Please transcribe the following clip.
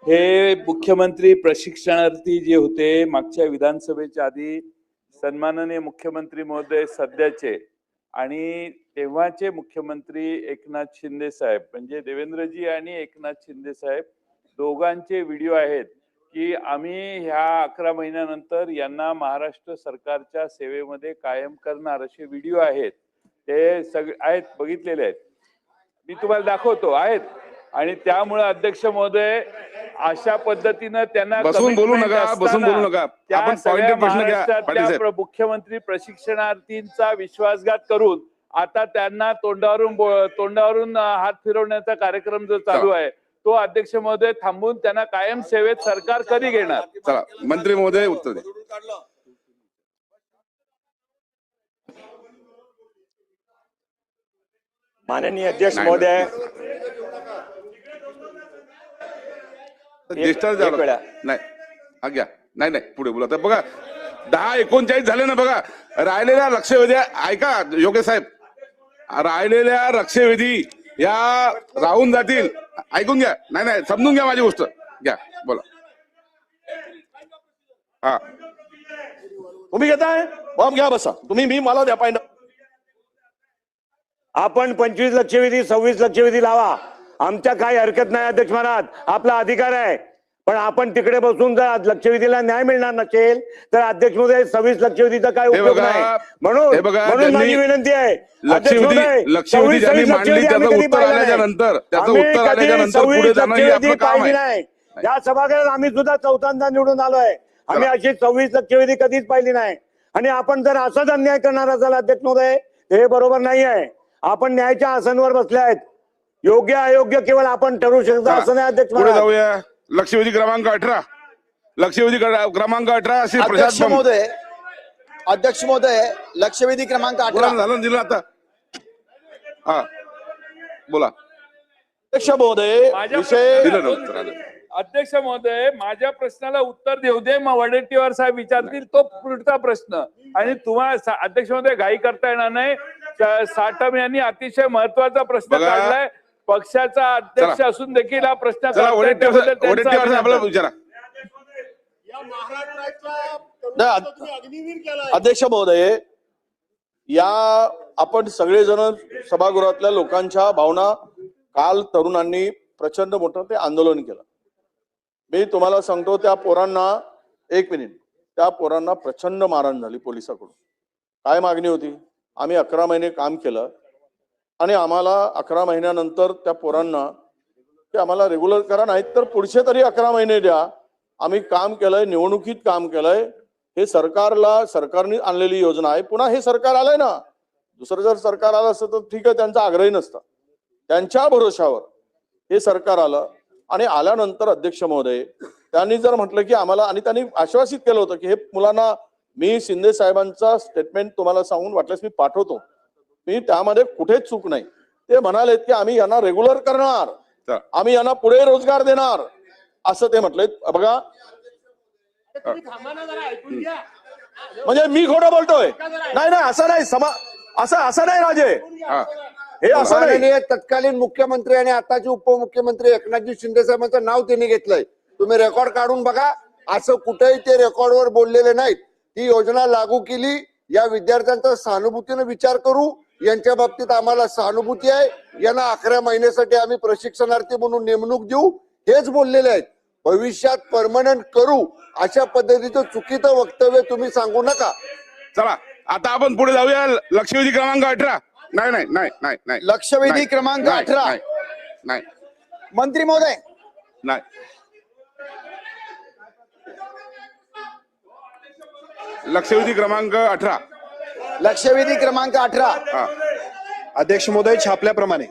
हे मुख्यमंत्री प्रशिक्षणार्थी जे होते मागच्या विधानसभेच्या आधी सन्माननीय मुख्यमंत्री महोदय सध्याचे आणि तेव्हाचे मुख्यमंत्री एकनाथ शिंदे साहेब म्हणजे देवेंद्रजी आणि एकनाथ शिंदे साहेब दोघांचे व्हिडिओ आहेत की आम्ही ह्या 11 महिन्यानंतर यांना महाराष्ट्र सरकारच्या सेवेमध्ये कायम करणार असे व्हिडिओ आहेत. ते सगळे आहेत, बघितलेले आहेत, मी तुम्हाला दाखवतो आहेत. आणि त्यामुळे अध्यक्ष महोदय अशा पद्धतीनं त्यांना बसून बोलू नका आपण पॉइंटेड प्रश्न घ्या. मुख्यमंत्री प्रशिक्षणार्थींचा विश्वासघात करून आता त्यांना तोंडावरून हात फिरवण्याचा कार्यक्रम जो चालू आहे तो अध्यक्ष महोदय थांबून त्यांना कायम सेवेत सरकार कधी घेणार. चला मंत्री महोदय उत्तर द्या. माननीय अध्यक्ष महोदय नाही आज्ञा नाही पुढे बोला. तर बघा 10:39 झाले ना. बघा राहिलेल्या लक्षवेधी ऐका योगेश साहेब, राहिलेल्या लक्षवेधी या राहून जातील. ऐकून घ्या. नाही समजून घ्या माझी गोष्ट. घ्या बोला. हा तुम्ही घेताय बॉम्ब घ्या बसा तुम्ही. मी मला द्या पाहिजे. आपण 25 लक्षवेधी 26 लक्षवेधी लावा, आमच्या काही हरकत नाही अध्यक्ष महाराज, आपला अधिकार आहे. पण आपण तिकडे बसून जर लक्षवेधीला न्याय मिळणार नसेल तर अध्यक्ष महोदय 26 लक्षवेधीचा काय उपयोग नाही. म्हणून माझी विनंती आहे लक्षवेधी ज्यांनी मांडली त्याचं उत्तर आल्याच्या नंतर पुढे जाणं हे आपलं काम आहे. या सभागृहात आम्ही सुद्धा चौथ्यांदा निवडून आलोय. आम्ही अशी 26 लक्षवेधी कधीच पाहिली नाही. आणि आपण जर असाच अन्याय करणार असाल अध्यक्ष महोदय हे बरोबर नाही आहे. आपण न्यायाच्या आसनावर बसले आहेत. योग्य अयोग्य केवळ आपण ठरवू शकतो असं नाही अध्यक्ष. पुढे जाऊया. लक्षवेधी क्रमांक 18 लक्षवेधी क्रमांक 18 असे अध्यक्ष महोदय लक्षवेधी क्रमांक 18 झालं दिलं आता. हा बोला. अध्यक्ष महोदय विषय दिलं उत्तर आलं. अध्यक्ष महोदय माझ्या प्रश्नाला उत्तर देऊ दे, मग वडेट्टीवार साहेब विचारतील तो पुढचा प्रश्न. आणि तुम्हाला अध्यक्ष महोदय घाई करता येणार नाही. साटम यांनी अतिशय महत्वाचा प्रश्न काढलाय. पक्षाचा अध्यक्ष असून देखील हा प्रश्न विचारा. अध्यक्ष महोदय या आपण सगळेजण सभागृहातल्या लोकांच्या भावना काल तरुणांनी प्रचंड मोठं ते आंदोलन केलं. मी तुम्हाला सांगतो त्या पोरांना एक मिनिट त्या पोरांना प्रचंड मारहाण झाली पोलिसांकडून. काय मागणी होती? आम्ही 11 महिने काम केलं आणि आम्हाला 11 महिन्यानंतर त्या पोरांना ते आम्हाला रेग्युलर करा, नाहीत तर पुढचे तरी 11 महिने द्या. आम्ही काम केलंय, निवडणुकीत काम केलंय. हे सरकारने आणलेली योजना आहे. पुन्हा हे सरकार आलंय ना. दुसरं जर सरकार आलं असतं तर ठीक आहे, त्यांचा आग्रही नसता. त्यांच्या भरोशावर हे सरकार आलं आणि आल्यानंतर अध्यक्ष महोदय त्यांनी जर म्हटलं की आम्हाला, आणि त्यांनी आश्वासित केलं होतं की हे मुलांना मी शिंदे साहेबांचा स्टेटमेंट तुम्हाला सांगून वाटल्यास मी पाठवतो, मी त्यामध्ये कुठेच चूक नाही. ते म्हणालेत की आम्ही यांना रेग्युलर करणार, आम्ही यांना पुढे रोजगार देणार असं ते म्हटलेत. बघा म्हणजे मी खोटं बोलतोय? नाही असं नाही. असं नाही राजे, हे असं नाही. तत्कालीन मुख्यमंत्री आणि आताचे उपमुख्यमंत्री एकनाथजी शिंदे साहेबांचं नाव त्यांनी घेतलंय. तुम्ही रेकॉर्ड काढून बघा. असं कुठेही ते रेकॉर्डवर बोललेले नाहीत. ती योजना लागू केली, या विद्यार्थ्यांचा सहानुभूतीने विचार करू. यांच्या बाबतीत आम्हाला सहानुभूती आहे. यांना 11 महिन्यासाठी आम्ही प्रशिक्षणार्थी म्हणून नेमणूक देऊ हेच बोललेले आहेत. भविष्यात परमनंट करू अशा पद्धतीचं चुकीचं वक्तव्य तुम्ही सांगू नका. चला आता आपण पुढे जाऊया. लक्षवेधी क्रमांक 18 नाही लक्षवेधी क्रमांक 18 नाही मंत्री महोदय नाही. लक्षवेधी क्रमांक 18 लक्षवेधी क्रमांक 18 अध्यक्ष महोदय छापल्याप्रमाणे